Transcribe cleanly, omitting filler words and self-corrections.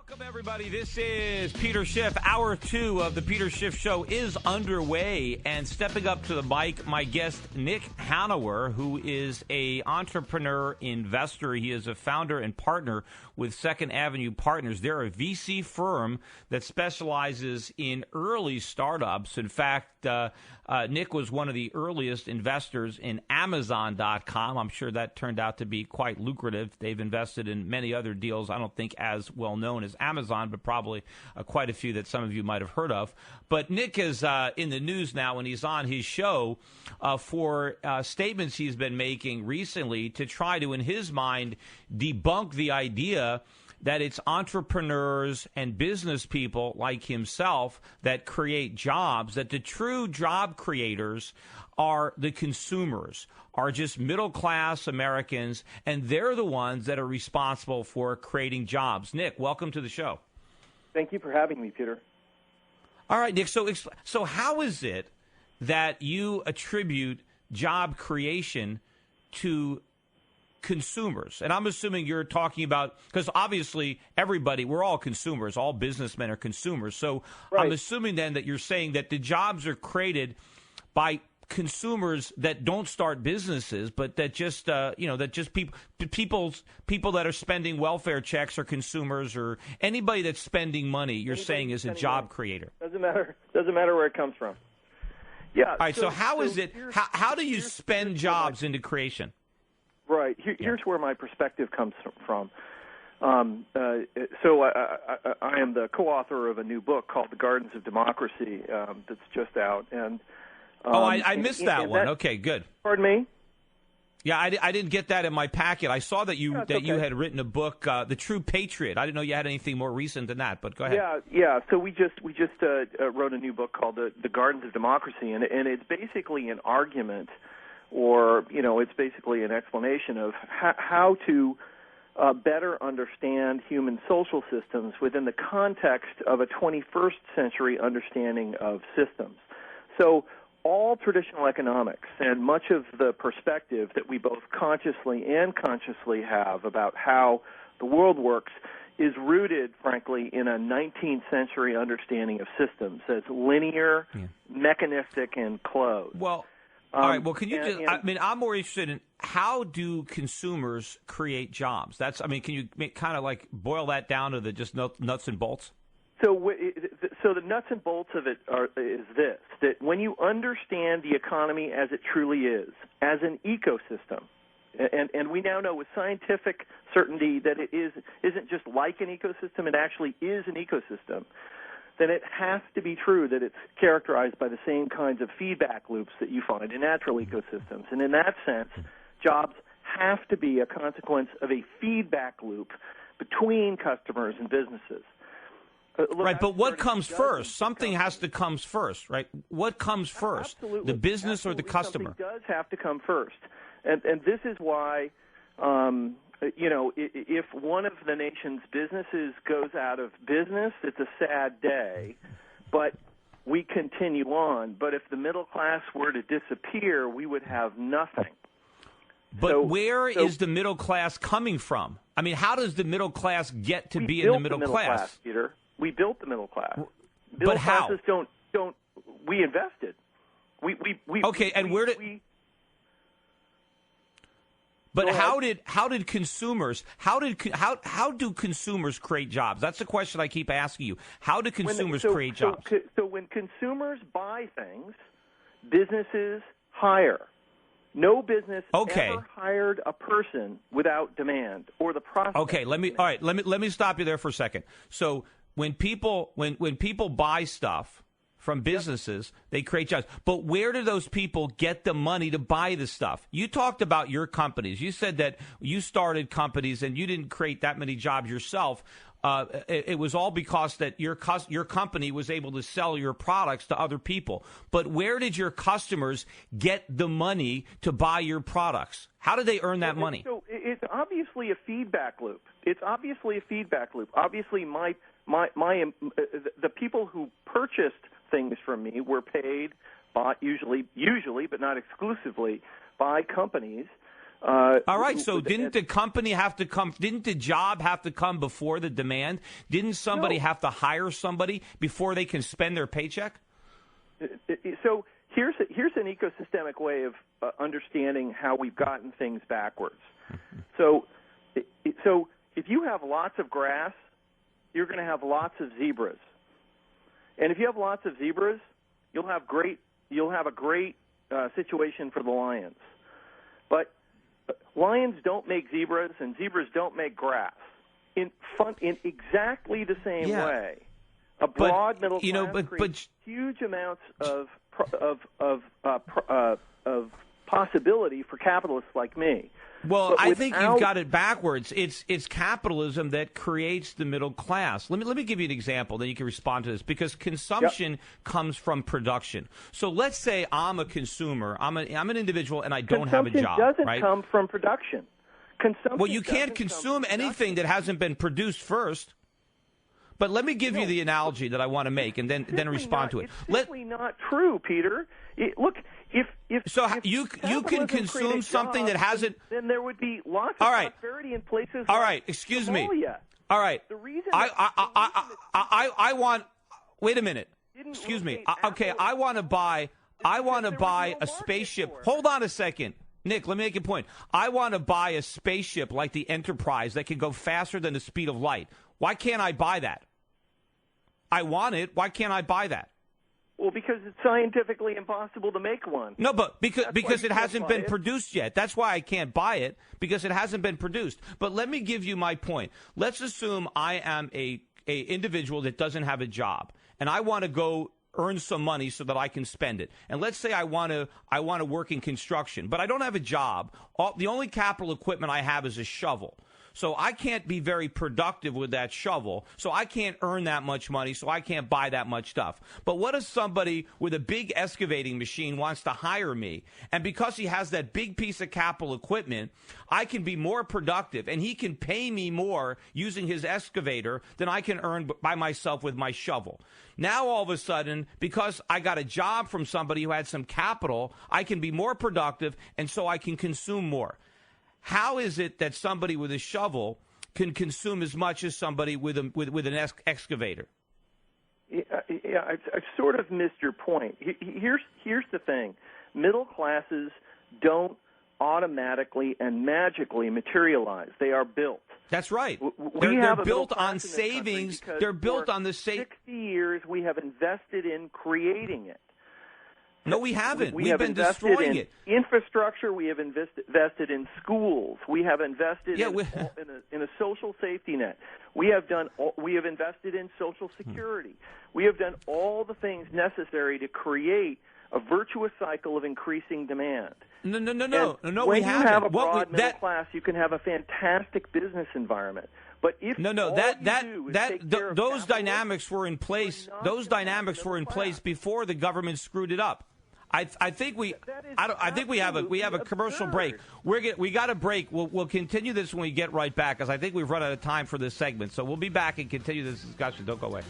Welcome, everybody. This is Peter Schiff. Hour 2 of the Peter Schiff Show is underway, and stepping up to the mic, my guest, Nick Hanauer, who is an entrepreneur investor. He is a founder and partner with Second Avenue Partners. They're a VC firm that specializes in early startups. In fact, Nick was one of the earliest investors in Amazon.com. I'm sure that turned out to be quite lucrative. They've invested in many other deals, I don't think as well known as Amazon, but probably quite a few that some of you might have heard of. But Nick is in the news now, and he's on his show for statements he's been making recently to try to, in his mind, debunk the idea that it's entrepreneurs and business people like himself that create jobs, that the true job creators are the consumers, are just middle-class Americans, and they're the ones that are responsible for creating jobs. Nick, welcome to the show. Thank you for having me, Peter. All right, Nick, so how is it that you attribute job creation to consumers? And I'm assuming you're talking about, because obviously everybody, we're all consumers, all businessmen are consumers. So right. I'm assuming then that you're saying that the jobs are created by consumers that don't start businesses, but that just that just people that are spending welfare checks are consumers, or anybody that's spending money, you're saying is a job creator. Doesn't matter where it comes from. Yeah. All right. So how is it? How do you spend jobs into creation? Right. Here's where my perspective comes from. So I am the co-author of a new book called The Gardens of Democracy that's just out. And I missed that one. Okay, good. Pardon me? Yeah, I didn't get that in my packet. I saw that you had written a book, The True Patriot. I didn't know you had anything more recent than that, but go ahead. Yeah. So we just wrote a new book called The Gardens of Democracy, and it's basically an argument, or it's basically an explanation of how to better understand human social systems within the context of a 21st century understanding of systems. So all traditional economics and much of the perspective that we both consciously and unconsciously have about how the world works is rooted, frankly, in a 19th century understanding of systems as linear, mechanistic, and closed. Well, all right. Well, can you I'm more interested in how do consumers create jobs? Can you kind of like boil that down to the just nuts and bolts? So the nuts and bolts of it is this, that when you understand the economy as it truly is, as an ecosystem, and we now know with scientific certainty that it isn't just like an ecosystem, it actually is an ecosystem, then it has to be true that it's characterized by the same kinds of feedback loops that you find in natural ecosystems. And in that sense, jobs have to be a consequence of a feedback loop between customers and businesses. Right, but what comes first? Something has to come first, right? What comes first, absolutely, the business or the customer? Something does have to come first. And this is why, if one of the nation's businesses goes out of business, it's a sad day, but we continue on. But if the middle class were to disappear, we would have nothing. But where is the middle class coming from? I mean, how does the middle class get to be in the middle class? Peter. We built the middle class. But how? Classes don't. We invested. We okay, and where did? But how did consumers? How do consumers create jobs? That's the question I keep asking you. How do consumers create jobs? So when consumers buy things, businesses hire. No business ever hired a person without demand or the process. Okay, let me stop you there for a second. So when people buy stuff from businesses, they create jobs. But where do those people get the money to buy the stuff? You talked about your companies. You said that you started companies and you didn't create that many jobs yourself. It was all because that your company was able to sell your products to other people. But where did your customers get the money to buy your products? How did they earn that money? So it's obviously a feedback loop. Obviously, the people who purchased things from me were paid by usually, but not exclusively, by companies All right, so didn't the company have to come, didn't the job have to come before the demand? Didn't somebody have to hire somebody before they can spend their paycheck? So here's an ecosystemic way of understanding how we've gotten things backwards. So if you have lots of grass, you're going to have lots of zebras. And if you have lots of zebras, you'll have a great situation for the lions. But lions don't make zebras, and zebras don't make grass. In exactly the same way, a broad middle class creates huge amounts of possibility for capitalists like me. Well, I think you've got it backwards. It's capitalism that creates the middle class. Let me give you an example, then you can respond to this, because consumption comes from production. So let's say I'm a consumer, I'm an individual, and I don't have a job. Consumption doesn't come from production. Well, you can't consume anything that hasn't been produced first. But let me give you the analogy that I want to make, and then respond to it. It's simply not true, Peter. Look, if you can consume something that hasn't, then there would be lots of prosperity in places. All right, excuse me. All right, the reason I want. Wait a minute. Excuse me. Okay, I want to buy a spaceship. Hold on a second. Nick, let me make a point. I want to buy a spaceship like the Enterprise that can go faster than the speed of light. Why can't I buy that? I want it. Why can't I buy that? Well, because it's scientifically impossible to make one. No, but because it hasn't been produced yet. That's why I can't buy it, because it hasn't been produced. But let me give you my point. Let's assume I am a individual that doesn't have a job, and I want to go earn some money so that I can spend it. And let's say I want to work in construction, but I don't have a job. The only capital equipment I have is a shovel. So I can't be very productive with that shovel. So I can't earn that much money. So I can't buy that much stuff. But what if somebody with a big excavating machine wants to hire me? And because he has that big piece of capital equipment, I can be more productive. And he can pay me more using his excavator than I can earn by myself with my shovel. Now, all of a sudden, because I got a job from somebody who had some capital, I can be more productive, and so I can consume more. How is it that somebody with a shovel can consume as much as somebody with an excavator? I've sort of missed your point. Here's the thing. Middle classes don't automatically and magically materialize. They are built. That's right. They're built on savings. They're built on the 60 years we have invested in creating it. No, we haven't. We've been destroying it. Infrastructure. We have invested in schools. We have invested in a social safety net. We have invested in Social Security. We have done all the things necessary to create a virtuous cycle of increasing demand. No, we haven't. When you have a broad middle class, you can have a fantastic business environment. But if those dynamics were in place. Those dynamics were in place before the government screwed it up. I think we have a commercial break. We got a break. We'll continue this when we get right back, because I think we've run out of time for this segment. So we'll be back and continue this discussion. Don't go away.